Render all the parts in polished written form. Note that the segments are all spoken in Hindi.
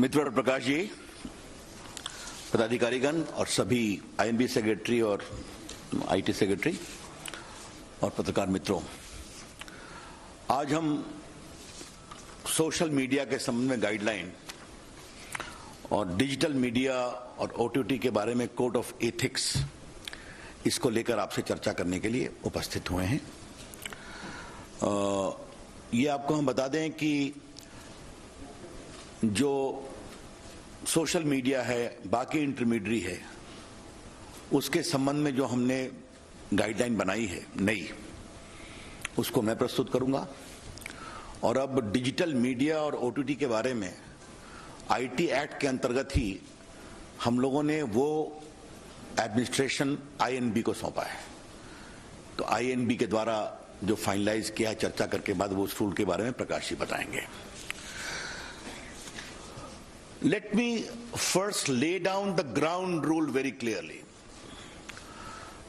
मित्र और प्रकाश जी, पदाधिकारीगण और सभी आईएनबी सेक्रेटरी और आईटी सेक्रेटरी और पत्रकार मित्रों, आज हम सोशल मीडिया के संबंध में गाइडलाइन और डिजिटल मीडिया और ओटीटी के बारे में कोड ऑफ एथिक्स, इसको लेकर आपसे चर्चा करने के लिए उपस्थित हुए हैं। ये आपको हम बता दें कि जो सोशल मीडिया है, बाकी इंटरमीडियरी है, उसके संबंध में जो हमने गाइडलाइन बनाई है नई, उसको मैं प्रस्तुत करूंगा। और अब डिजिटल मीडिया और ओटीटी के बारे में आईटी एक्ट के अंतर्गत ही हम लोगों ने वो एडमिनिस्ट्रेशन आईएनबी को सौंपा है। तो आईएनबी के द्वारा जो फाइनलाइज किया है, चर्चा करके बाद वो उस रूल के बारे में प्रकाश जी बताएंगे। Let me first lay down the ground rule very clearly.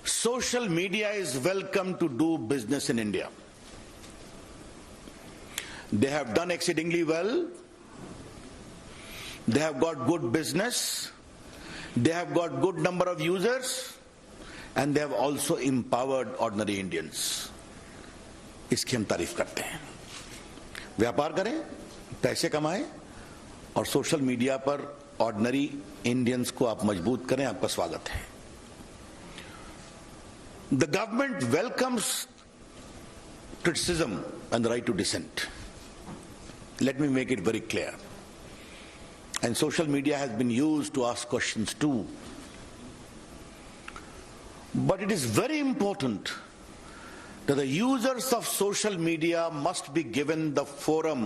Social media is welcome to do business in India. They have done exceedingly well. They have got good business. They have got good number of users. And they have also empowered ordinary Indians. इसकी हम तारीफ करते हैं। व्यापार करें, पैसे कमाएं और सोशल मीडिया पर ऑर्डिनरी इंडियंस को आप मजबूत करें। आपका स्वागत है। The government welcomes criticism and the right to dissent. Let me make it very clear. And social media has been used to ask questions to, but it is very important that the users of social media must be given the forum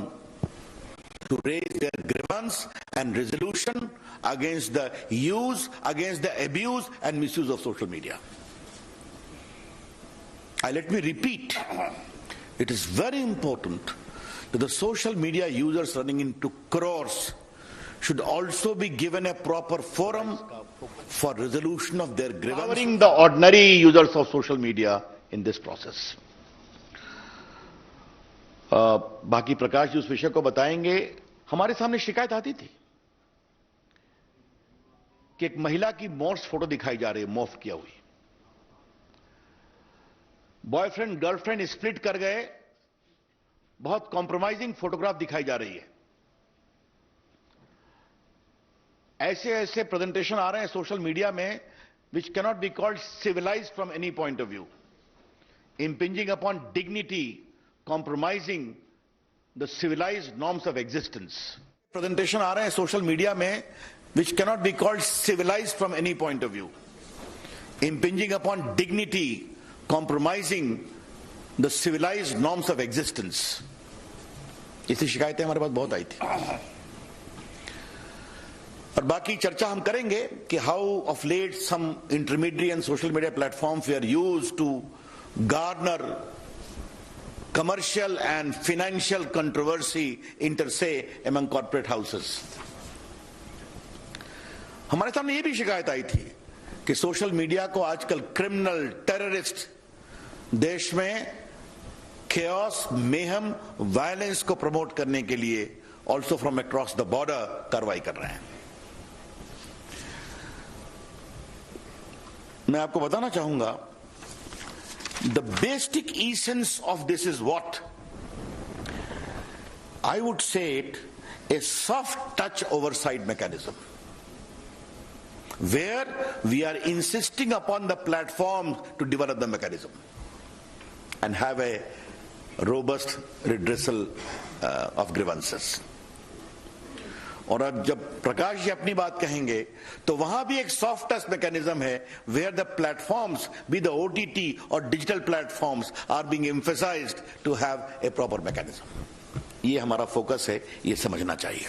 to raise their grievance and resolution against the use, against the abuse and misuse of social media. Let me repeat, it is very important that the social media users running into crores should also be given a proper forum for resolution of their grievance. Empowering the ordinary users of social media in this process. बाकी प्रकाश जी उस विषय को बताएंगे। हमारे सामने शिकायत आती थी कि एक महिला की मॉर्फ फोटो दिखाई जा रही है, मॉर्फ किया हुई। बॉयफ्रेंड गर्लफ्रेंड स्प्लिट कर गए, बहुत कॉम्प्रोमाइजिंग फोटोग्राफ दिखाई जा रही है। ऐसे ऐसे प्रेजेंटेशन आ रहे हैं सोशल मीडिया में which cannot be called civilized from any point of view, impinging upon dignity, compromising the civilized norms of existence. Presentation आ रहे हैं सोशल मीडिया में which cannot be called civilized from any point of view, impinging upon dignity, compromising the civilized norms of existence. ऐसी शिकायतें हमारे पास बहुत आई थी। और बाकी चर्चा हम करेंगे कि how of late some intermediate and social media platforms we are used to garner commercial and financial controversy inter se among corporate houses. हमारे सामने ये भी शिकायत आई थी कि सोशल मीडिया को आजकल क्रिमिनल, टेररिस्ट देश में केओस, मेहम, वायलेंस को प्रमोट करने के लिए also from across the border कार्रवाई कर रहे हैं। मैं आपको बताना चाहूंगा, the basic essence of this is what I would say it a soft touch oversight mechanism where we are insisting upon the platform to develop the mechanism and have a robust redressal of grievances. और अब जब प्रकाश जी अपनी बात कहेंगे तो वहां भी एक सॉफ्ट टच मैकेनिज्म है where the platforms be the OTT और digital platforms are being emphasised to have a proper mechanism. ये हमारा फोकस है, ये समझना चाहिए।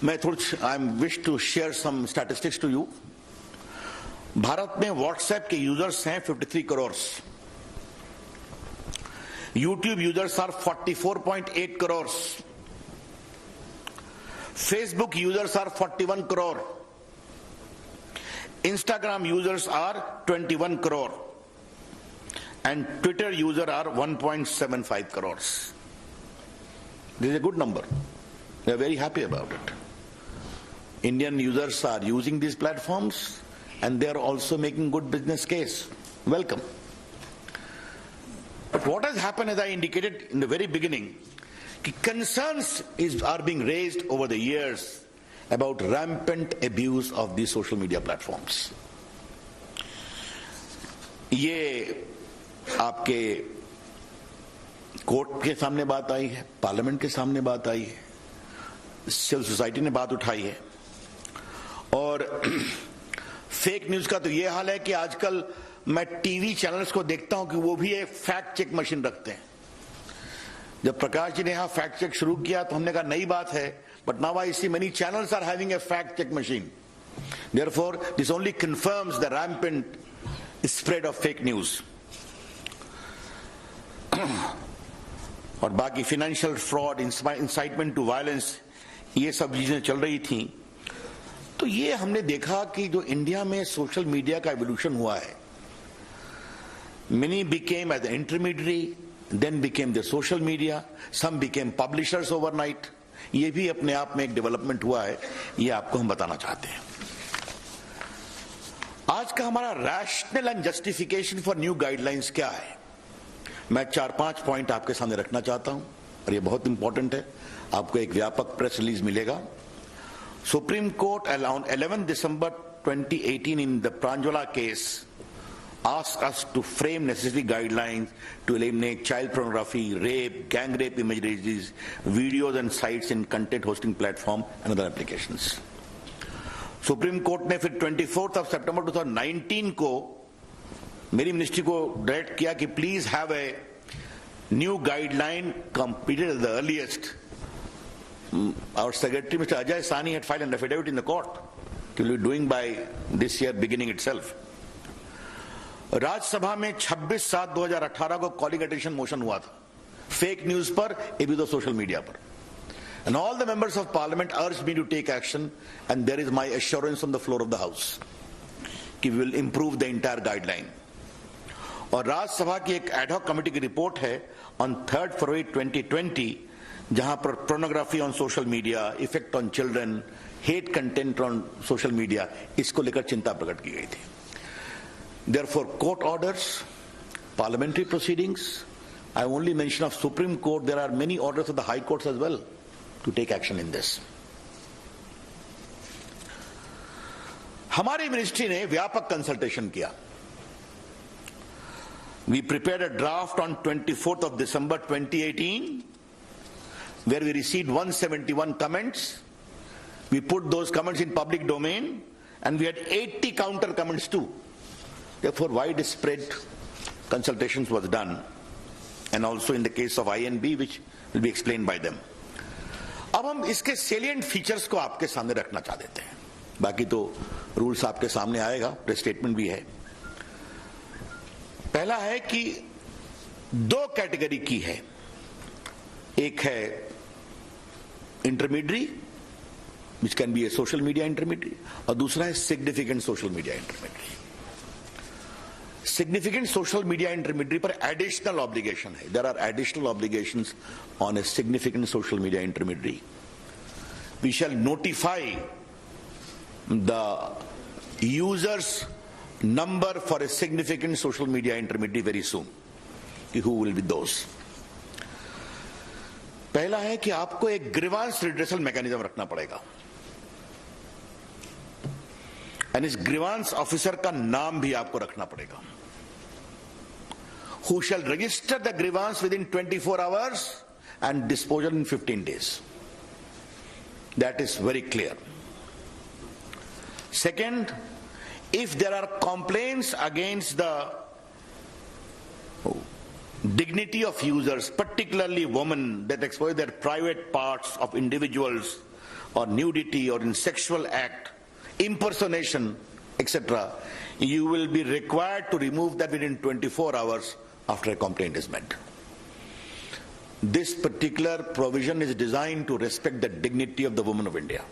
मैं I am wish to share some statistics to you. Bharat में व्हाट्सएप के यूजर्स हैं 53 crore, YouTube users are 44.8 crore, Facebook users are 41 crore, Instagram users are 21 crore, and Twitter users are 1.75 crores. This is a good number. They are very happy about it. Indian users are using these platforms and they are also making good business case. Welcome. But what has happened, as I indicated in the very beginning, concerns are being raised over the years about rampant abuse of these social media platforms. ये आपके कोर्ट के सामने बात आई है, पार्लियामेंट के सामने बात आई है, सिविल सोसाइटी ने बात उठाई है, और फेक न्यूज का तो ये हाल है कि आजकल मैं टीवी चैनल्स को देखता हूं कि वो भी एक फैक्ट चेक मशीन रखते हैं. जब प्रकाश जी ने यहां फैक्ट चेक शुरू किया तो हमने कहा नई बात है, but now I see many channels are having a fact check machine. Therefore this only confirms the rampant spread of fake news. और बाकी financial fraud, incitement to violence, ये सब चीजें चल रही थी. तो ये हमने देखा कि जो इंडिया में सोशल मीडिया का एवोल्यूशन हुआ है, many became as an intermediary, then became the social media, some became publishers overnight. ये भी अपने आप में एक डेवलपमेंट हुआ है, ये आपको हम बताना चाहते हैं. आज का हमारा rational and justification for new guidelines क्या है, मैं 4-5 पॉइंट आपके सामने रखना चाहता हूं, और ये बहुत इंपॉर्टेंट है. आपको एक व्यापक प्रेस रिलीज मिलेगा. Supreme court around 11 December 2018 in the Pranjwala case asked us to frame necessary guidelines to eliminate child pornography, rape, gang rape images, videos and sites in content hosting platform and other applications. Supreme court ने फिर 24 September 2019 को मेरी मिनिस्ट्री को डायरेक्ट किया कि please have a new guideline completed at the earliest. Our secretary, Mr. Ajay Sani, had filed an affidavit in the court. He will be doing by this year beginning itself. Rajya Sabha में 26/7/2018 को कॉलिंग अटेंशन मोशन हुआ था, फेक न्यूज पर, एबिदो सोशल मीडिया पर. And all the members of parliament urged me to take action, and there is my assurance on the floor of the house कि we will improve the entire guideline. और राज्यसभा की एक एडहॉक कमेटी की रिपोर्ट है on 3rd February 2020, जहां पर pornography on social media, effect on children, hate content on social media, इसको लेकर चिंता प्रकट की गई थी. Therefore, court orders, parliamentary proceedings. I only mention of Supreme Court. There are many orders of the High Courts as well to take action in this. हमारी मिनिस्ट्री ने व्यापक कंसल्टेशन किया. We prepared a draft on 24th December 2018, where we received 171 comments. We put those comments in public domain, and we had 80 counter comments too. Therefore, widespread consultations was done, and also in the case of INB, which will be explained by them. अब हम इसके salient features को आपके सामने रखना चाह देते हैं. बाकी तो रूल्स आपके सामने आएगा, प्रेस स्टेटमेंट भी है. पहला है कि 2 कैटेगरी की है. एक है intermediary, which can be a social media intermediary, और दूसरा है significant social media intermediary. Significant social media intermediary पर additional obligation है. There are additional obligations on a significant social media intermediary. We shall notify the users number for a significant social media intermediary very soon. Who will be those? पहला है कि आपको एक ग्रीवांस रिड्रेसल मैकेनिज्म रखना पड़ेगा, और इस ग्रीवांस ऑफिसर का नाम भी आपको रखना पड़ेगा. Who shall register the grievance within 24 hours and disposal in 15 days. That is very clear. Second, if there are complaints against the dignity of users, particularly women, that expose their private parts of individuals, or nudity, or in sexual act, impersonation, etc., you will be required to remove that within 24 hours after a complaint is made. This particular provision is designed to respect the dignity of the women of India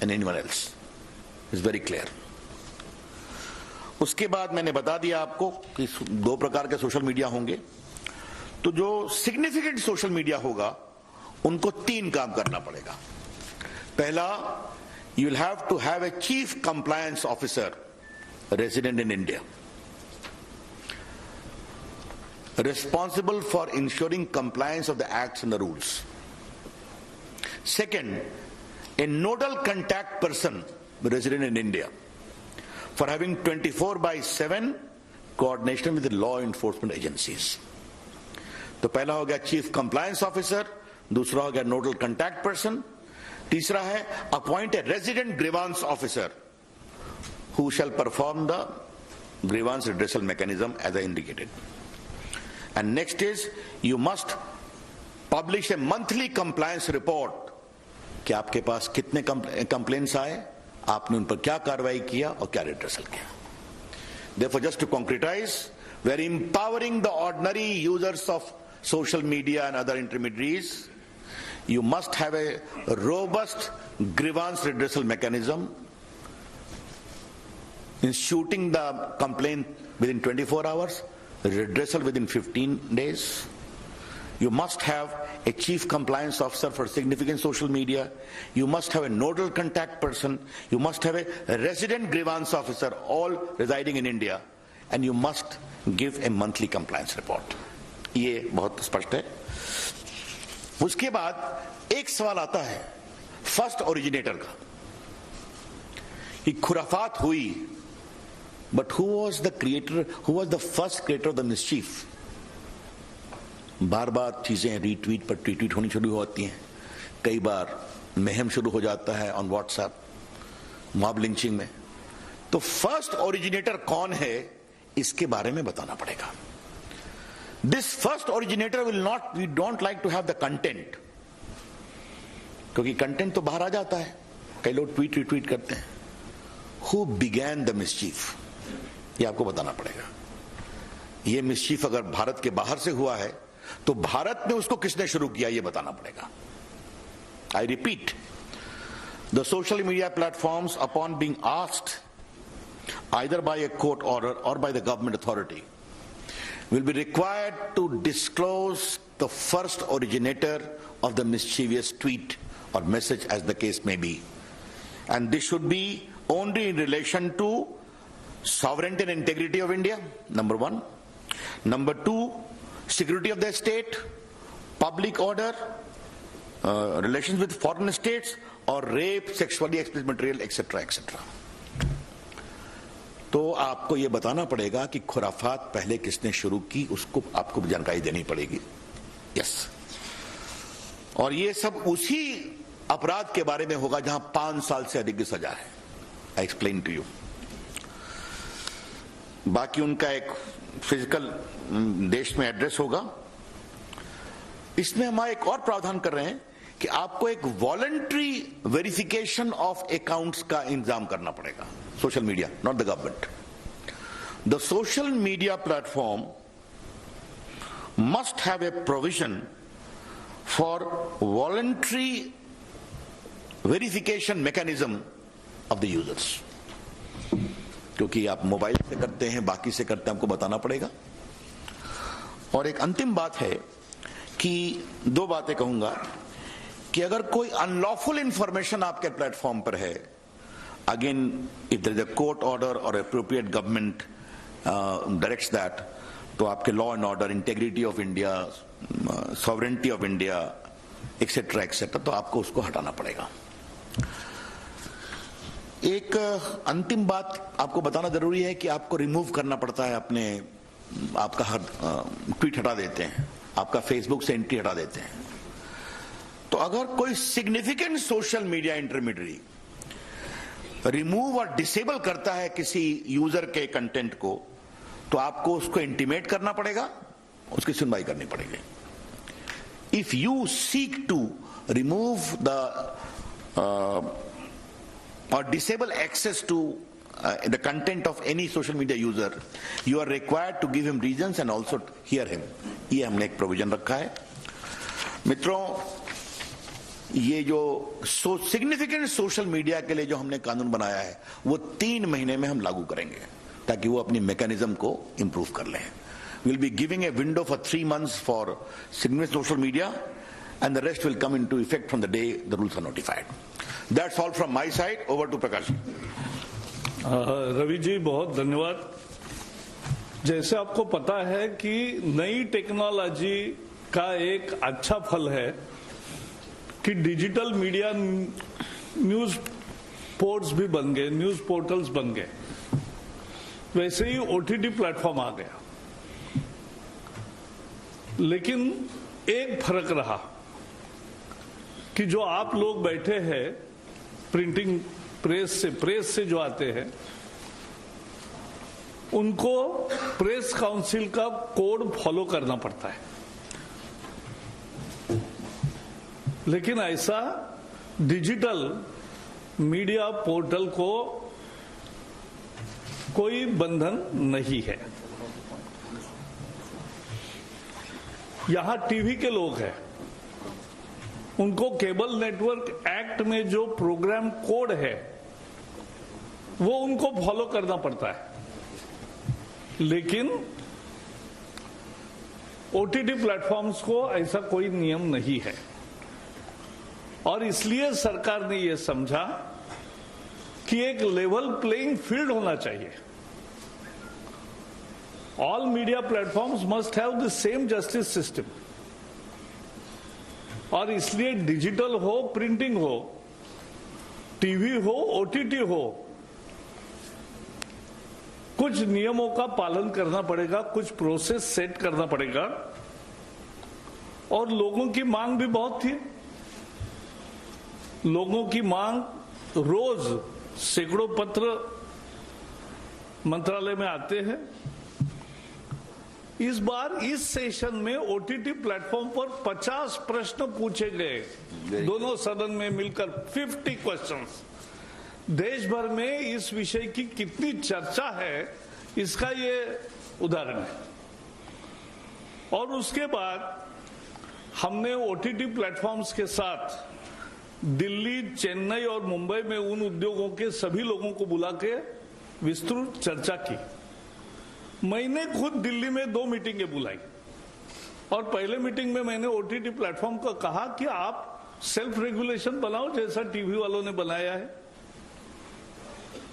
and anyone else. It's very clear. उसके बाद मैंने बता दिया आपको कि 2 प्रकार के सोशल मीडिया होंगे. तो जो सिग्निफिकेंट सोशल मीडिया होगा उनको 3 काम करना पड़ेगा. पहला, you will have to have a chief compliance officer resident in India, responsible for ensuring compliance of the acts and the rules. Second, a nodal contact person resident in India for having 24/7 coordination with the law enforcement agencies. तो पहला हो गया चीफ कंप्लायंस ऑफिसर, दूसरा हो गया नोडल कंटैक्ट पर्सन, तीसरा है appoint a resident grievance officer who shall perform the grievance redressal mechanism as I indicated. And next is you must publish a monthly compliance report कि आपके पास कितने कंप्लेंट्स आए, आपने उन पर क्या कार्रवाई किया और क्या रिड्रेसल किया. Therefore, just to concretize, we are empowering the ordinary users of social media and other intermediaries. You must have a robust grievance redressal mechanism, instituting the complaint within 24 hours, redressal within 15 days. You must have a chief compliance officer for significant social media. You must have a nodal contact person. You must have a resident grievance officer, all residing in India. And you must give a monthly compliance report. ये बहुत स्पष्ट है. उसके बाद एक सवाल आता है फर्स्ट ओरिजिनेटर का, कि खुराफात हुई, but who was the creator, who was the first creator of the mischief? बार बार चीजें रीट्वीट पर ट्वीट होनी शुरू होती हैं, कई बार महम शुरू हो जाता है ऑन व्हाट्सएप, मॉब लिंचिंग में. तो फर्स्ट ओरिजिनेटर कौन है, इसके बारे में बताना पड़ेगा. This first originator will not, we don't like to have the content, क्योंकि कंटेंट तो बाहर आ जाता है, कई लोग ट्वीट रिट्वीट करते हैं. हु बिगैन द मिसचीफ, ये आपको बताना पड़ेगा. ये मिसचीफ अगर भारत के बाहर से हुआ है तो भारत में उसको किसने शुरू किया, ये बताना पड़ेगा. I repeat, the social media platforms upon being asked either by a court order or by the government authority will be required to disclose the first originator of the mischievous tweet or message, as the case may be. And this should be only in relation to sovereignty and integrity of India, number one. Number two, security of the state, public order, relations with foreign states, or rape, sexually explicit material, etc., etc. तो आपको ये बताना पड़ेगा कि खुराफात पहले किसने शुरू की, उसको आपको जानकारी देनी पड़ेगी. यस. और ये सब उसी अपराध के बारे में होगा जहां 5 साल से अधिक की सजा है. I explain to you. बाकी उनका एक फिजिकल देश में एड्रेस होगा. इसमें हम एक और प्रावधान कर रहे हैं कि आपको एक वॉलंटरी वेरिफिकेशन ऑफ अकाउंट्स का इंतजाम करना पड़ेगा. Social media, not the government. The social media platform must have a provision for voluntary verification mechanism of the users. क्योंकि आप मोबाइल से करते हैं, बाकी से करते हैं, आपको बताना पड़ेगा. और एक अंतिम बात है कि 2 बातें कहूंगा कि अगर कोई अनलॉफुल इंफॉर्मेशन आपके प्लेटफॉर्म पर है, again, if there is a court order or appropriate government directs that, तो आपके law and order, integrity of India, sovereignty of India, etc., etc., तो आपको उसको हटाना पड़ेगा. एक अंतिम बात आपको बताना जरूरी है कि आपको रिमूव करना पड़ता है अपने, आपका हर ट्वीट हटा देते हैं, आपका फेसबुक से एंट्री हटा देते हैं. तो अगर कोई significant social media intermediary remove और डिसेबल करता है किसी यूजर के कंटेंट को, तो आपको उसको इंटीमेट करना पड़ेगा, उसकी सुनवाई करनी पड़ेगी. If you seek to remove the or disable access to the content of any social media user, you are required to give him reasons and also hear him. ये हमने एक प्रोविजन रखा है. मित्रों, ये जो सिग्निफिकेंट सोशल मीडिया के लिए जो हमने कानून बनाया है, वो 3 महीने में हम लागू करेंगे ताकि वो अपनी मैकेनिज्म को इंप्रूव कर लें. Will be giving a window for 3 months for significant social media and the rest will come into effect from the day the rules are notified. That's all from my side. Over to Prakash. Ravi ji बहुत धन्यवाद। जैसे आपको पता है कि नई टेक्नोलॉजी का एक अच्छा फल है कि डिजिटल मीडिया न्यूज पोर्ट्स भी बन गए, न्यूज पोर्टल्स बन गए, वैसे ही ओटीटी प्लेटफॉर्म आ गया। लेकिन एक फर्क रहा कि जो आप लोग बैठे हैं प्रिंटिंग प्रेस से जो आते हैं उनको प्रेस काउंसिल का कोड फॉलो करना पड़ता है, लेकिन ऐसा डिजिटल मीडिया पोर्टल को कोई बंधन नहीं है। यहां टीवी के लोग हैं, उनको केबल नेटवर्क एक्ट में जो प्रोग्राम कोड है वो उनको फॉलो करना पड़ता है, लेकिन ओटीटी प्लेटफॉर्म्स को ऐसा कोई नियम नहीं है। और इसलिए सरकार ने यह समझा कि एक लेवल प्लेइंग फील्ड होना चाहिए। All media platforms must have the same justice system, और इसलिए डिजिटल हो, प्रिंटिंग हो, टीवी हो, ओटीटी हो, कुछ नियमों का पालन करना पड़ेगा, कुछ प्रोसेस सेट करना पड़ेगा। और लोगों की मांग भी बहुत थी। लोगों की मांग रोज सैकड़ों पत्र मंत्रालय में आते हैं। इस बार इस सेशन में ओटीटी प्लेटफॉर्म पर 50 प्रश्न पूछे गए, दोनों सदन में मिलकर 50 क्वेश्चंस। देश भर में इस विषय की कितनी चर्चा है इसका ये उदाहरण है। और उसके बाद हमने ओटीटी प्लेटफॉर्म्स के साथ दिल्ली, चेन्नई और मुंबई में उन उद्योगों के सभी लोगों को बुला के विस्तृत चर्चा की। मैंने खुद दिल्ली में 2 मीटिंगें बुलाई, और पहले मीटिंग में मैंने ओटीटी प्लेटफॉर्म को कहा कि आप सेल्फ रेगुलेशन बनाओ जैसा टीवी वालों ने बनाया है,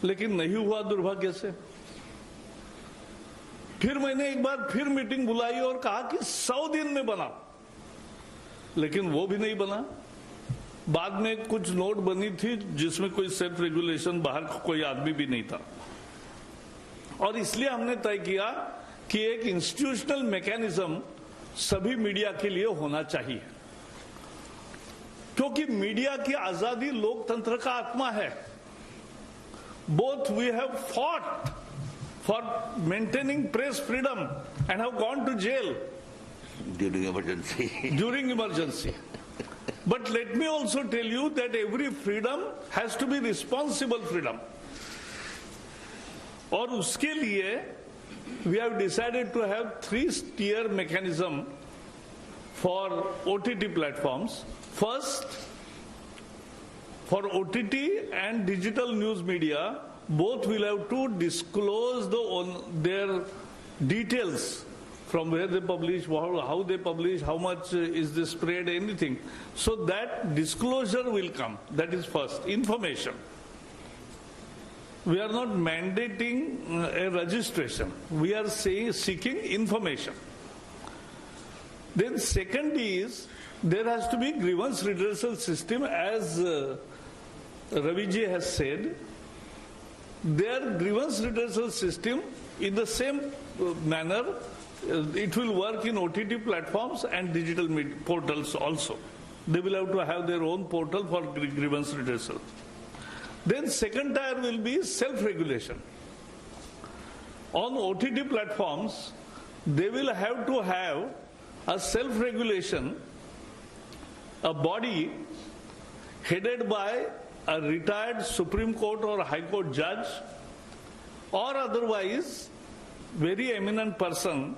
लेकिन नहीं हुआ दुर्भाग्य से। फिर मैंने एक बार फिर मीटिंग बुलाई और कहा कि 100 दिन में बनाओ, लेकिन वो भी नहीं बना। बाद में कुछ नोट बनी थी जिसमें कोई सेल्फ रेगुलेशन, बाहर कोई आदमी भी नहीं था। और इसलिए हमने तय किया कि एक इंस्टीट्यूशनल मैकेनिज्म सभी मीडिया के लिए होना चाहिए, क्योंकि मीडिया की आजादी लोकतंत्र का आत्मा है। Both we have fought for maintaining press freedom and have gone to jail during emergency. But let me also tell you that every freedom has to be responsible freedom. और उसके लिए we have decided to have 3-tier mechanism for OTT platforms. First, for OTT and digital news media, both will have to disclose their details from where they publish, how they publish, how much is the spread, anything. So that disclosure will come. That is first, information. We are not mandating a registration. We are seeking information. Then second is, there has to be grievance redressal system, as Ravi ji has said. Their grievance redressal system in the same manner, it will work in OTT platforms and digital portals also. They will have to have their own portal for grievance redressal. Then second tier will be self-regulation. On OTT platforms, they will have to have a self-regulation, a body headed by a retired Supreme Court or High Court judge, or otherwise very eminent person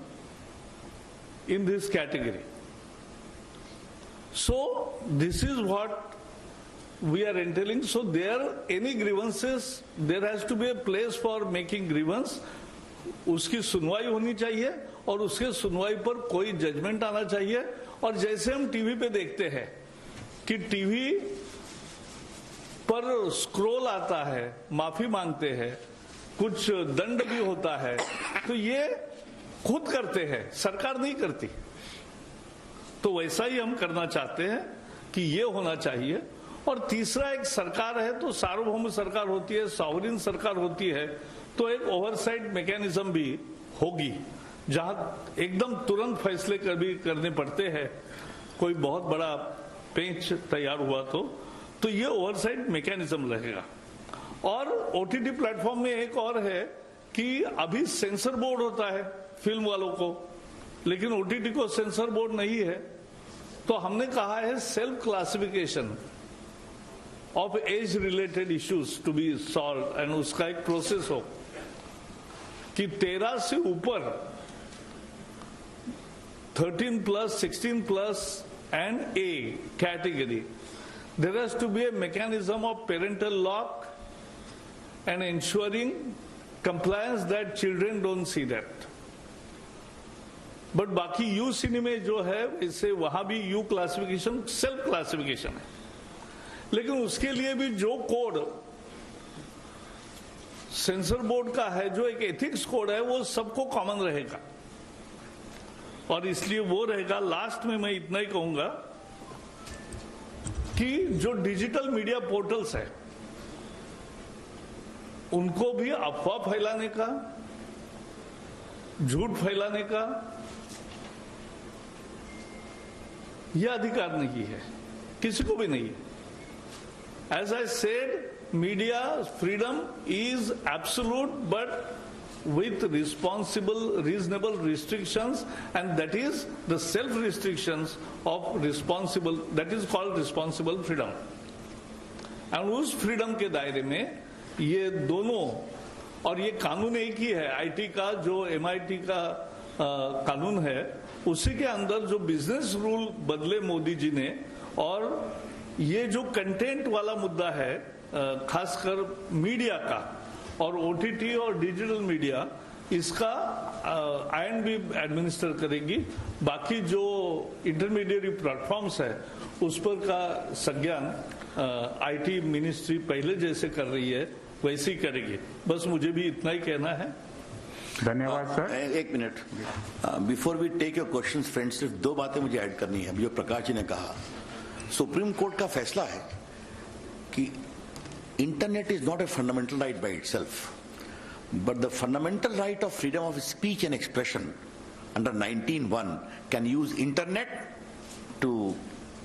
in this category. So this is what we are entailing. So there, any grievances, there has to be a place for making grievance. उसकी सुनवाई होनी चाहिए और उसके सुनवाई पर कोई जजमेंट आना चाहिए और जैसे हम टीवी पे देखते हैं कि टीवी पर स्क्रॉल आता है, माफी मांगते हैं, कुछ दंड भी होता है, तो ये खुद करते हैं, सरकार नहीं करती। तो वैसा ही हम करना चाहते हैं कि ये होना चाहिए। और तीसरा, एक सरकार है तो सार्वभौम सरकार होती है, सॉवरिन सरकार होती है, तो एक ओवरसाइट मैकेनिज्म भी होगी जहां एकदम तुरंत फैसले करने पड़ते हैं। कोई बहुत बड़ा पेंच तैयार हुआ तो ये ओवरसाइट मैकेनिज्म रहेगा। और ओटीटी प्लेटफॉर्म में एक और है कि अभी सेंसर बोर्ड होता है फिल्म वालों को, लेकिन ओटीटी को सेंसर बोर्ड नहीं है। तो हमने कहा है self classification of age related issues to be solve, and उसका एक प्रोसेस हो कि 13 से ऊपर 13+, 16+ and A category, there has to be a mechanism of parental lock and ensuring compliance that children don't see that. But बाकी यू सिनेमा जो है इससे वहां भी यू क्लासिफिकेशन सेल्फ क्लासिफिकेशन है, लेकिन उसके लिए भी जो कोड सेंसर बोर्ड का है, जो एक एथिक्स कोड है, वो सबको कॉमन रहेगा। और इसलिए वो रहेगा। लास्ट में मैं इतना ही कहूंगा कि जो डिजिटल मीडिया पोर्टल्स है उनको भी अफवाह फैलाने का, झूठ फैलाने का यह अधिकार नहीं है, किसी को भी नहीं है। As I said, media freedom is absolute but with responsible, reasonable restrictions, and that is the self restrictions of responsible, that is called responsible freedom. and उस फ्रीडम के दायरे में ये दोनों, और ये कानून एक ही है, आईटी का जो एमआईटी का कानून है, उसी के अंदर जो बिजनेस रूल बदले मोदी जी ने, और ये जो कंटेंट वाला मुद्दा है खासकर मीडिया का और ओटीटी और डिजिटल मीडिया, इसका आईएनबी एडमिनिस्टर करेगी। बाकी जो इंटरमीडिएट प्लेटफॉर्म्स है उस पर का संज्ञान आईटी मिनिस्ट्री पहले जैसे कर रही है वैसे ही करेगी। बस मुझे भी इतना ही कहना है। धन्यवाद सर। एक minute, before we take your questions friends, सिर्फ दो बातें मुझे ऐड करनी है। जो प्रकाश जी ने कहा, सुप्रीम कोर्ट का फैसला है कि Internet is not a fundamental right by itself, but the fundamental right of freedom of speech and expression under 19(1) can use Internet to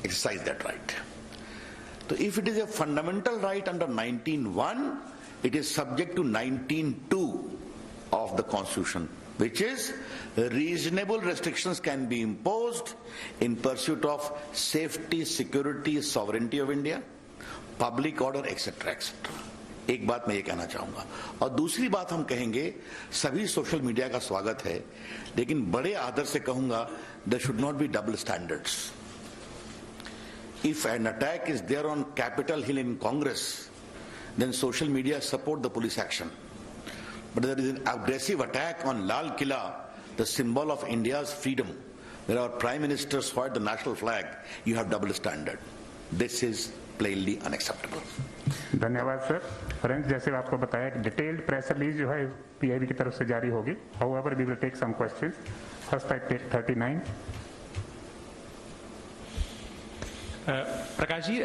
exercise that right. So if it is a fundamental right under 19(1), it is subject to 19(2) of the Constitution, which is reasonable restrictions can be imposed in pursuit of safety, security, sovereignty of India, public order etcetera etcetera. एक बात मैं ये कहना चाहूंगा। और दूसरी बात हम कहेंगे, सभी सोशल मीडिया का स्वागत है, लेकिन बड़े आदर से कहूंगा, there should not be double standards. If an attack is there on Capitol Hill in Congress, then social media support the police action, but there is an aggressive attack on Lal Qila, the symbol of India's freedom, where our prime minister swat the national flag, you have double standard. This is plainly unacceptable. धन्यवाद सर। फ्रेंड्स, जैसे आपको बताया कि डिटेल्ड प्रेस रिलीज जो है पीआईबी की तरफ से जारी होगी। However, we will take some questions. First at 39. Prakash ji,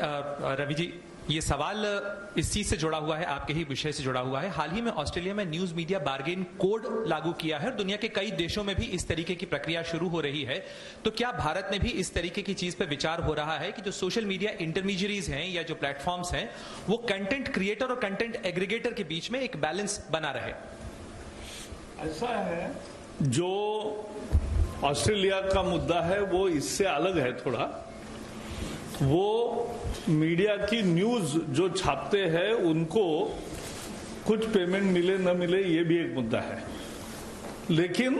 Ravi ji, ये सवाल इस चीज से जुड़ा हुआ है, आपके ही विषय से जुड़ा हुआ है। हाल ही में ऑस्ट्रेलिया में न्यूज मीडिया बार्गेन कोड लागू किया है और दुनिया के कई देशों में भी इस तरीके की प्रक्रिया शुरू हो रही है। तो क्या भारत में भी इस तरीके की चीज पर विचार हो रहा है कि जो सोशल मीडिया इंटरमीडियरीज हैं या जो प्लेटफॉर्म्स हैं, वो कंटेंट क्रिएटर और कंटेंट एग्रीगेटर के बीच में एक बैलेंस बना रहे? ऐसा है, जो ऑस्ट्रेलिया का मुद्दा है वो इससे अलग है थोड़ा। वो मीडिया की न्यूज जो छापते हैं उनको कुछ पेमेंट मिले न मिले, ये भी एक मुद्दा है। लेकिन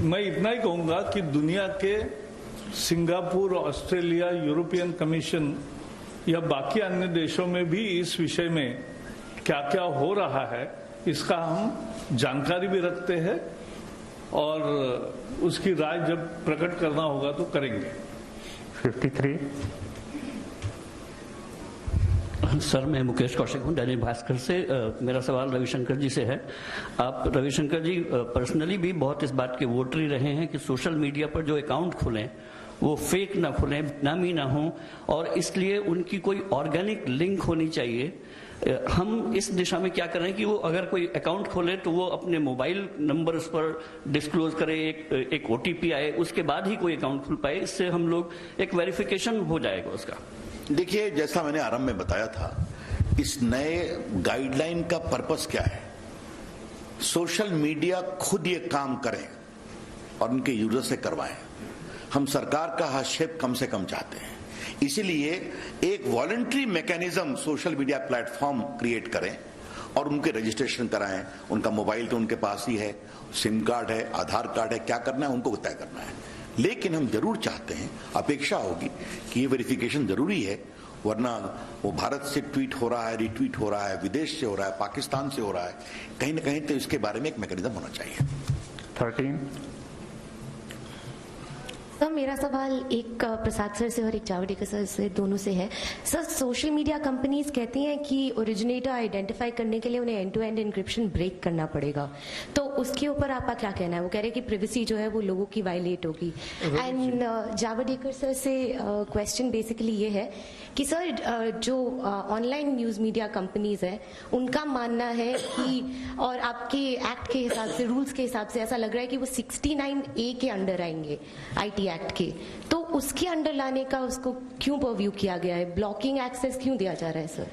मैं इतना ही कहूंगा कि दुनिया के सिंगापुर, ऑस्ट्रेलिया, यूरोपियन कमीशन या बाकी अन्य देशों में भी इस विषय में क्या क्या हो रहा है इसका हम जानकारी भी रखते हैं और उसकी राय जब प्रकट करना होगा तो करेंगे। 53. सर, मैं मुकेश कौशिक हूँ, दैनिक भास्कर से। मेरा सवाल रविशंकर जी से है। आप रविशंकर जी पर्सनली भी बहुत इस बात के वोटर ही रहे हैं कि सोशल मीडिया पर जो अकाउंट खुलें वो फेक ना खुलें, नामी ना हो, और इसलिए उनकी कोई ऑर्गेनिक लिंक होनी चाहिए। हम इस दिशा में क्या कर रहे हैं कि वो अगर कोई अकाउंट खोले तो वो अपने मोबाइल नंबर उस पर डिस्क्लोज करे, एक OTP आए, उसके बाद ही कोई अकाउंट खुल पाए। इससे हम लोग एक वेरिफिकेशन हो जाएगा उसका। देखिए, जैसा मैंने आरंभ में बताया था, इस नए गाइडलाइन का पर्पस क्या है? सोशल मीडिया खुद ये काम करें और उनके यूजर से करवाएं। हम सरकार का हस्तक्षेप कम से कम चाहते हैं, इसीलिए एक voluntary mechanism social media platform create करें और उनके रजिस्ट्रेशन कराएं। उनका मोबाइल तो उनके पास ही है, सिम कार्ड है, आधार कार्ड है, क्या करना है उनको तय करना है। लेकिन हम जरूर चाहते हैं, अपेक्षा होगी कि ये वेरिफिकेशन जरूरी है, वरना वो भारत से ट्वीट हो रहा है, रिट्वीट हो रहा है, विदेश से हो रहा है, पाकिस्तान से हो रहा है, कहीं ना कहीं तो इसके बारे में एक मैकेनिज्म होना चाहिए। 13. सर, मेरा सवाल एक प्रसाद सर से और एक जावड़ेकर सर से, दोनों से है। सर, सोशल मीडिया कंपनीज कहती हैं कि ओरिजिनेटर आइडेंटिफाई करने के लिए उन्हें end to end encryption break करना पड़ेगा, तो उसके ऊपर आपका क्या कहना है? वो कह रहे हैं कि प्रिवेसी जो है वो लोगों की वायलेट होगी। एंड जावड़ेकर सर से क्वेश्चन बेसिकली ये है कि सर, जो ऑनलाइन न्यूज मीडिया कंपनीज है उनका मानना है कि, और आपके एक्ट के हिसाब से, रूल्स के हिसाब से ऐसा लग रहा है कि वो 69A के अंडर आएंगे, IT एक्ट के, तो उसके अंडर लाने का उसको क्यों परव्यू किया गया है? ब्लॉकिंग एक्सेस क्यों दिया जा रहा है सर?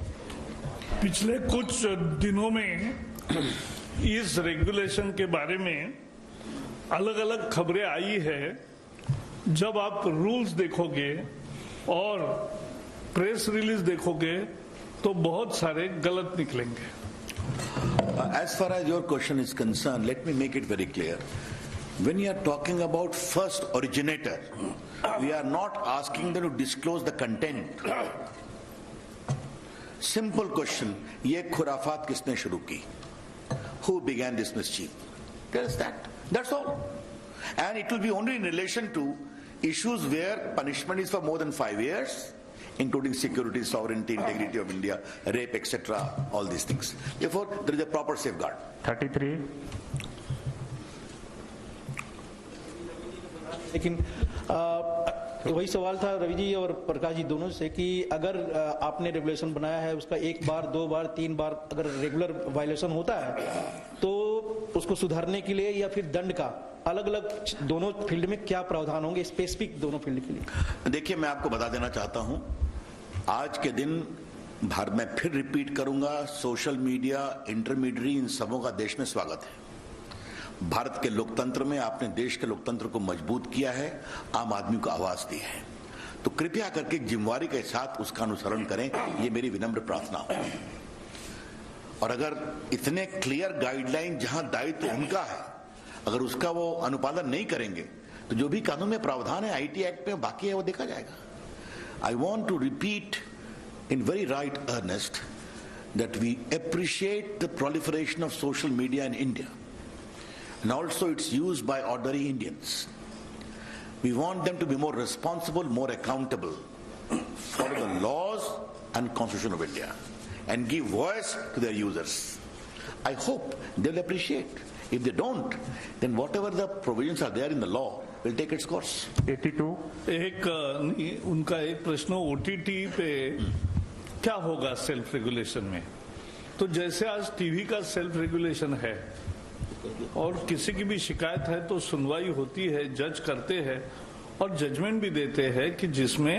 पिछले कुछ दिनों में इस रेगुलेशन के बारे में अलग अलग खबरें आई है। जब आप रूल्स देखोगे और प्रेस रिलीज देखोगे तो बहुत सारे गलत निकलेंगे। As far as your question is concerned, let me make it very clear. When you are talking about first originator, we are not asking them to disclose the content. Simple question, ये खुराफात किसने शुरू की? Who began this mischief? Just that. That's all. And it will be only in relation to issues where punishment is for more than 5 years, including security, sovereignty, integrity of India, rape, etc., all these things. Therefore, there is a proper safeguard. 33. लेकिन वही सवाल था रवि जी और प्रकाश जी दोनों से कि अगर आपने रेगुलेशन बनाया है, उसका 1 बार 2 बार 3 बार अगर रेगुलर वायलेशन होता है तो उसको सुधारने के लिए या फिर दंड का अलग अलग दोनों फील्ड में क्या प्रावधान होंगे, स्पेसिफिक दोनों फील्ड के लिए? देखिए, मैं आपको बता देना चाहता हूं, आज के दिन भारत में फिर रिपीट करूंगा, सोशल मीडिया, इंटरमीडियरी, इन सबों का देश में स्वागत है। भारत के लोकतंत्र में आपने देश के लोकतंत्र को मजबूत किया है, आम आदमी को आवाज दी है, तो कृपया करके जिम्मेवारी के साथ उसका अनुसरण करें, ये मेरी विनम्र प्रार्थना है। और अगर इतने क्लियर गाइडलाइन, जहां दायित्व उनका है, अगर उसका वो अनुपालन नहीं करेंगे तो जो भी कानून में प्रावधान है IT एक्ट में बाकी है वो देखा जाएगा। I want to repeat in very right earnest that we appreciate the proliferation of social media in India. And also its use by ordinary Indians. We want them to be more responsible, more accountable, follow the laws and Constitution of India, and give voice to their users. I hope they'll appreciate. If they don't, then whatever the provisions are there in the law will take its course. 82. उनका एक प्रश्न OTT पे क्या होगा सेल्फ रेगुलेशन में? तो जैसे आज टीवी का सेल्फ रेगुलेशन है और किसी की भी शिकायत है तो सुनवाई होती है, जज करते हैं और जजमेंट भी देते हैं कि जिसमें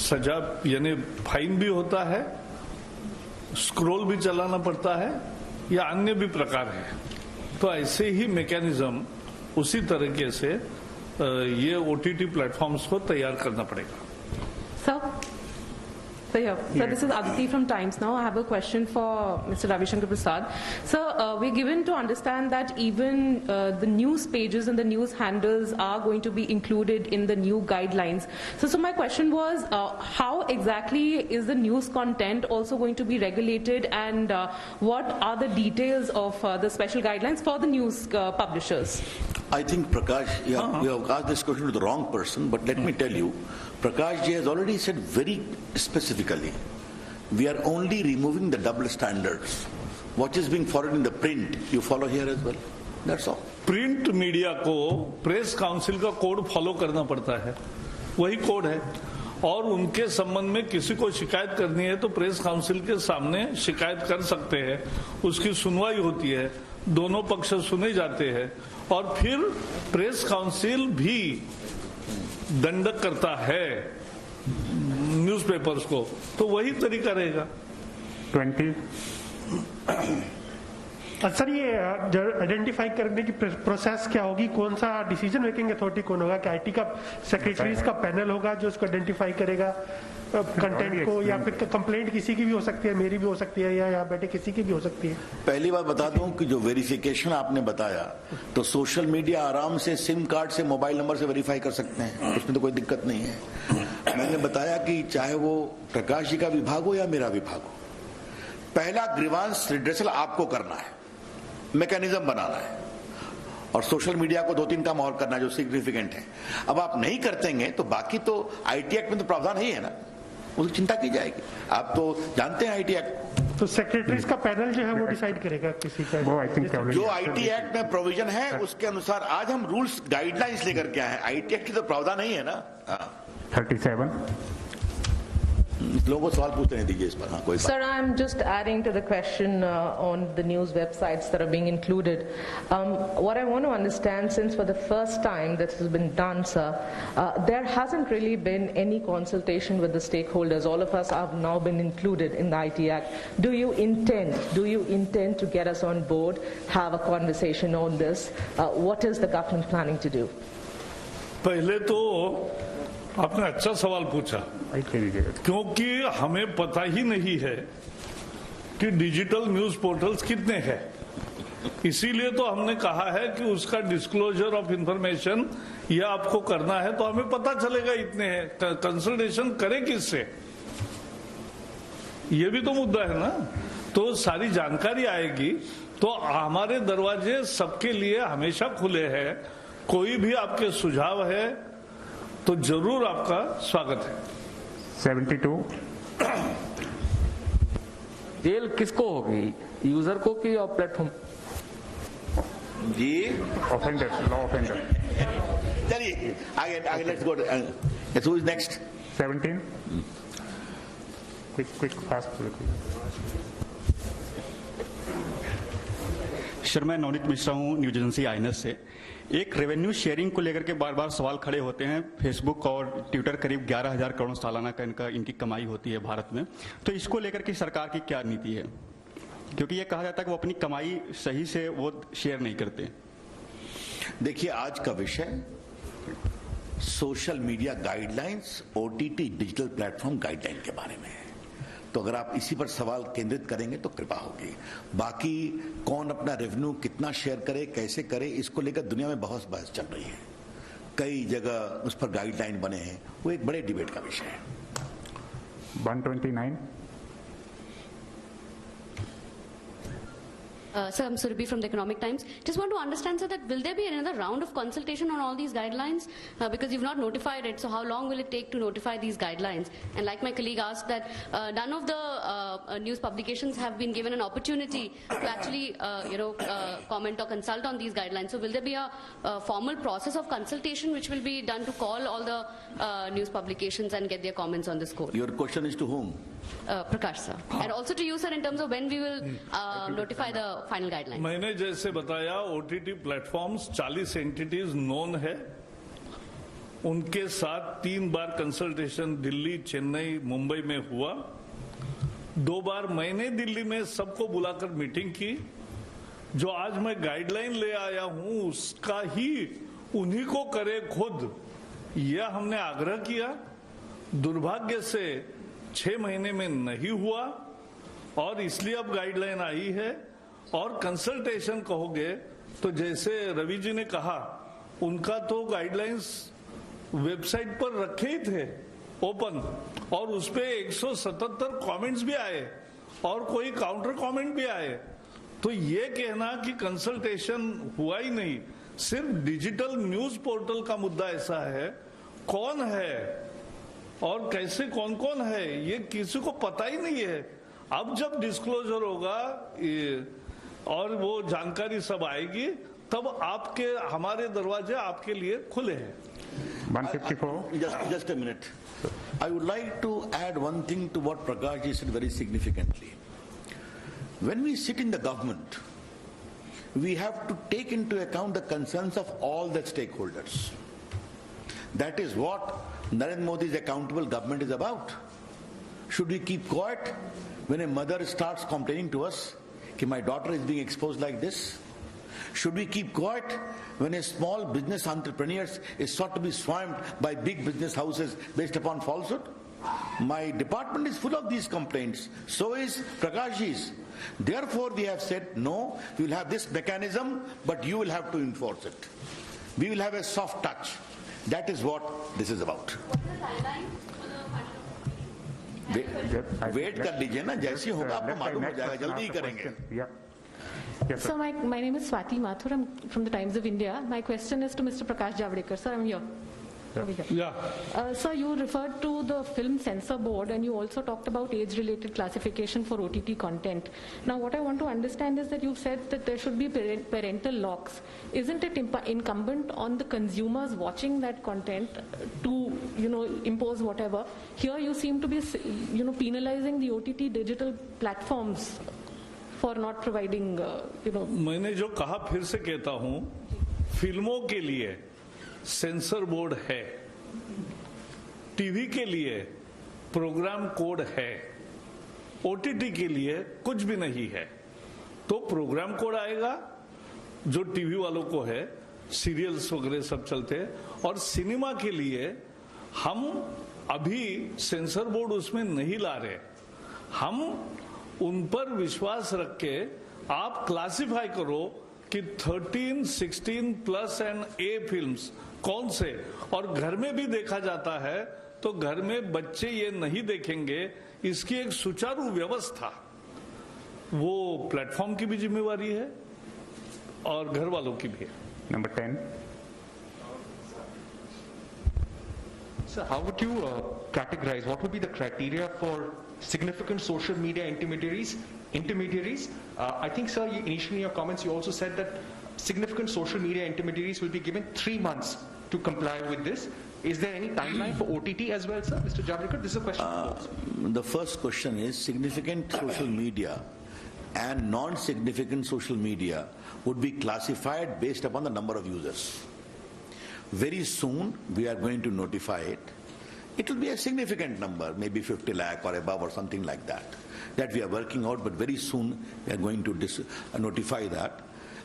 सजा यानी फाइन भी होता है, स्क्रोल भी चलाना पड़ता है या अन्य भी प्रकार है। तो ऐसे ही मैकेनिज्म उसी तरीके से ये OTT प्लेटफॉर्म्स को तैयार करना पड़ेगा। Sir, this is Aditi from Times Now. I have a question for Mr. Ravi Shankar Prasad. Sir, we're given to understand that even the news pages and the news handles are going to be included in the new guidelines. So my question was, how exactly is the news content also going to be regulated, and what are the details of the special guidelines for the news publishers? I think Prakash, you have asked this question to the wrong person, but let me tell you, Prakash ji has already said very specifically, we are only removing the double standards. What is being followed in the print, you follow here as well. That's all. Print media को प्रेस काउंसिल का कोड फॉलो करना पड़ता है, वही कोड है। और उनके संबंध में किसी को शिकायत करनी है तो प्रेस काउंसिल के सामने शिकायत कर सकते हैं, उसकी सुनवाई होती है, दोनों पक्ष सुने जाते हैं और फिर प्रेस काउंसिल भी दंडक करता है न्यूज़पेपर्स को, तो वही तरीका रहेगा। 20 सर, ये आइडेंटिफाई करने की प्रोसेस क्या होगी? कौन सा डिसीजन मेकिंग अथॉरिटी कौन होगा? कि आईटी का सेक्रेटरीज का पैनल होगा जो उसको आइडेंटिफाई करेगा कंटेंट को, या फिर कंप्लेंट किसी की भी हो सकती है, मेरी भी हो सकती है, या यहाँ बैठे किसी की भी हो सकती है? पहली बात बता दूं कि जो वेरिफिकेशन आपने बताया, तो सोशल मीडिया आराम से सिम कार्ड से, मोबाइल नंबर से वेरीफाई कर सकते हैं, उसमें तो कोई दिक्कत नहीं है। मैंने बताया कि चाहे वो प्रकाश जी का विभाग हो या मेरा विभाग हो, पहला ग्रीवांस रिड्रेसल आपको करना है, मैकेनिज्म बनाना है, और सोशल मीडिया को 2-3 काम और करना है जो सिग्निफिकेंट है। अब आप नहीं करतेंगे तो बाकी तो आईटी एक्ट में तो प्रावधान ही है ना, उसकी चिंता की जाएगी। आप तो जानते हैं आईटी एक्ट, तो सेक्रेटरीज का पैनल जो है वो डिसाइड करेगा किसी का, वो आई थिंक जो आईटी एक्ट में प्रोविजन है उसके अनुसार आज हम रूल्स गाइडलाइंस लेकर के आए हैं। आईटी एक्ट की तो प्रावधान नहीं है ना। 37 लोगों को सवाल पूछते नहीं दीजिए इस पर। हाँ, कोई बात। Sir, I'm just adding to the question on the news websites that are being included. What I want to understand, since for the first time this has been done, sir, there hasn't really been any consultation with the stakeholders. All of us have now been included in the IT Act. Do you intend to get us on board, have a conversation on this? What is the government planning to do? पहले तो आपने अच्छा सवाल पूछा, क्योंकि हमें पता ही नहीं है कि डिजिटल न्यूज पोर्टल्स कितने हैं। इसीलिए तो हमने कहा है कि उसका डिस्क्लोजर ऑफ इंफॉर्मेशन यह आपको करना है, तो हमें पता चलेगा इतने हैं। कंसल्टेशन करें किससे, ये भी तो मुद्दा है ना। तो सारी जानकारी आएगी, तो हमारे दरवाजे सबके लिए हमेशा खुले हैं। कोई भी आपके सुझाव है तो जरूर आपका स्वागत है। 72 जेल किसको होगी, यूजर को कि और प्लेटफॉर्म? जी, ऑफेंडर, लॉ ऑफेंडर। चलिए आगे let's go. Who is next? 17 quick fast. Sir, मैं नवनीत मिश्रा हूँ, न्यूज एजेंसी आईएनएस से। एक रेवेन्यू शेयरिंग को लेकर के बार बार सवाल खड़े होते हैं। फेसबुक और ट्विटर करीब 11,000 करोड़ सालाना का इनकी कमाई होती है भारत में, तो इसको लेकर के सरकार की क्या नीति है? क्योंकि ये कहा जाता है कि वो अपनी कमाई सही से वो शेयर नहीं करते। देखिए, आज का विषय social media guidelines, OTT digital platform guideline के बारे में है, तो अगर आप इसी पर सवाल केंद्रित करेंगे तो कृपा होगी। बाकी कौन अपना रेवेन्यू कितना शेयर करे, कैसे करे, इसको लेकर दुनिया में बहुत बहस चल रही है, कई जगह उस पर गाइडलाइन बने हैं, वो एक बड़े डिबेट का विषय है। 129 Sir, I'm Surabhi from the Economic Times. Just want to understand, sir, that will there be another round of consultation on all these guidelines? Because you've not notified it, so how long will it take to notify these guidelines? And like my colleague asked, that none of the news publications have been given an opportunity to actually, comment or consult on these guidelines. So will there be a formal process of consultation which will be done to call all the news publications and get their comments on this code? Your question is to whom? Prakash, sir. And also to you, sir, in terms of when we will notify the final guidelines. मैंने जैसे बताया, ओटीटी प्लेटफॉर्म्स 40 एंटिटीज नोन है, उनके साथ 3 बार कंसल्टेशन दिल्ली, चेन्नई, मुंबई में हुआ। 2 बार मैंने दिल्ली में सबको बुलाकर मीटिंग की। जो आज मैं गाइडलाइन ले आया हूं उसका ही उन्हीं को करे खुद, यह हमने आग्रह किया। दुर्भाग्य से 6 महीने में नहीं हुआ और इसलिए अब गाइडलाइन आई है। और कंसल्टेशन कहोगे तो जैसे रवि जी ने कहा, उनका तो गाइडलाइंस वेबसाइट पर रखे ही थे ओपन, और उसपे 177 कमेंट्स भी आए और कोई काउंटर कमेंट भी आए। तो ये कहना कि कंसल्टेशन हुआ ही नहीं, सिर्फ डिजिटल न्यूज पोर्टल का मुद्दा ऐसा है, कौन है और कैसे कौन कौन है ये किसी को पता ही नहीं है। अब जब डिस्क्लोजर होगा और वो जानकारी सब आएगी, तब आपके हमारे दरवाजे आपके लिए खुले हैं। 154. Just a minute. I would like to add one thing to what Prakash ji said very significantly. When we sit in the government, we have to take into account the concerns of all the stakeholders. That is what Narendra Modi's accountable government is about. Should we keep quiet when a mother starts complaining to us that my daughter is being exposed like this? Should we keep quiet when a small business entrepreneur is sought to be swarmed by big business houses based upon falsehood? My department is full of these complaints. So is Prakashji's. Therefore, we have said, no, we will have this mechanism, but you will have to enforce it. We will have a soft touch. That is what this is about. Wait कर लीजिए ना, जैसे होगा आपको मालूम हो जाएगा, जल्दी ही करेंगे. Yes, so my name is Swati Mathur. I'm from the Times of India. My question is to Mr. Prakash Javadekar. Sir, I'm here. Sir, you referred to the Film Censor Board and you also talked about age-related classification for OTT content. Now, what I want to understand is that you've said that there should be parental locks. Isn't it incumbent on the consumers watching that content to, impose whatever? Here you seem to be, penalizing the OTT digital platforms for not providing, मैंने जो कहा फिर से कहता हूं, फिल्मों के लिए सेंसर बोर्ड है, टीवी के लिए प्रोग्राम कोड है, ओटीटी के लिए कुछ भी नहीं है. तो प्रोग्राम कोड आएगा जो टीवी वालों को है, सीरियल्स वगैरह सब चलते हैं, और सिनेमा के लिए हम अभी सेंसर बोर्ड उसमें नहीं ला रहे. हम उन पर विश्वास रख के आप क्लासिफाई करो कि 13, 16 प्लस एंड ए फिल्म्स कौन से, और घर में भी देखा जाता है तो घर में बच्चे ये नहीं देखेंगे. इसकी एक सुचारू व्यवस्था वो प्लेटफॉर्म की भी जिम्मेवारी है और घर वालों की भी है. Number 10. So how would you categorize, what would be the criteria for significant social media intermediaries? I think, sir, initially in your comments you also said that significant social media intermediaries will be given 3 months to comply with this. Is there any timeline for OTT as well, sir? Mr. Javadekar, this is a question. The first question is significant social media and non-significant social media would be classified based upon the number of users. Very soon we are going to notify it. It will be a significant number, maybe 50 lakh or above or something like that we are working out, but very soon we are going to notify that.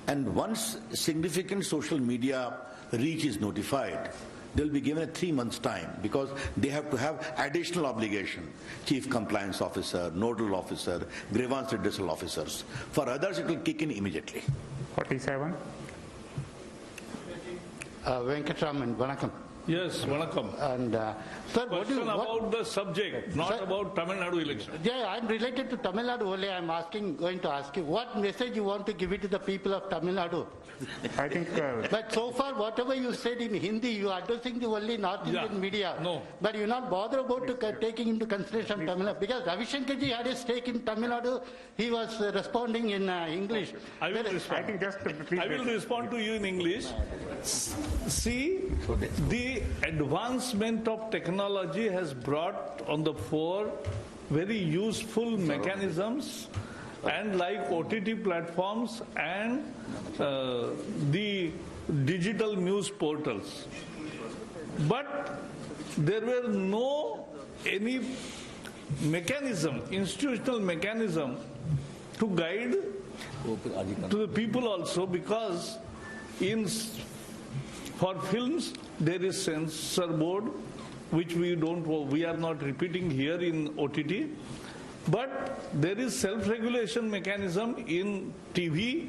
And once significant social media reach is notified, they will be given a 3 months time, because they have to have additional obligation: chief compliance officer, nodal officer, grievance redressal officers. For others it will kick in immediately. 47. Venkataraman, vanakkam. Yes, vanakkam. And sir, question about the subject, not sir, about Tamil Nadu election. Yeah, I'm related to Tamil Nadu only. I'm going to ask you what message you want to give it to the people of Tamil Nadu. I think. But so far, whatever you said in Hindi, you are addressing the only North Indian media. No. But you're not bothered about taking into consideration Tamil Nadu, because Ravi Shankar ji had a stake in Tamil Nadu. He was responding in English. I will respond. I will respond to you in English. See, the advancement of technology has brought on the fore very useful mechanisms, and like OTT platforms and the digital news portals. But there were any mechanism, institutional mechanism to guide to the people also, because for films there is censor board, which we are not repeating here in OTT, but there is self-regulation mechanism in TV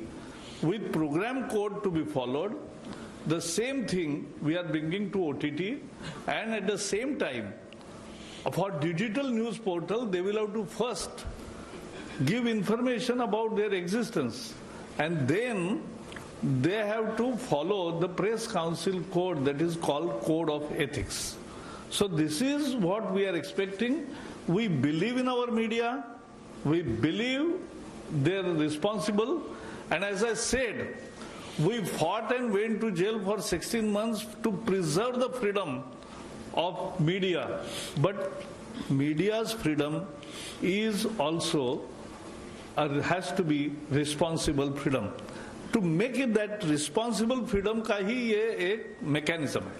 with program code to be followed. The same thing we are bringing to OTT, and at the same time for digital news portal they will have to first give information about their existence, and then they have to follow the press council code that is called Code of Ethics. So this is what we are expecting. We believe in our media. We believe they're responsible. And as I said, we fought and went to jail for 16 months to preserve the freedom of media. But media's freedom is also has to be responsible freedom. To make it that responsible freedom का ही ये एक mechanism है.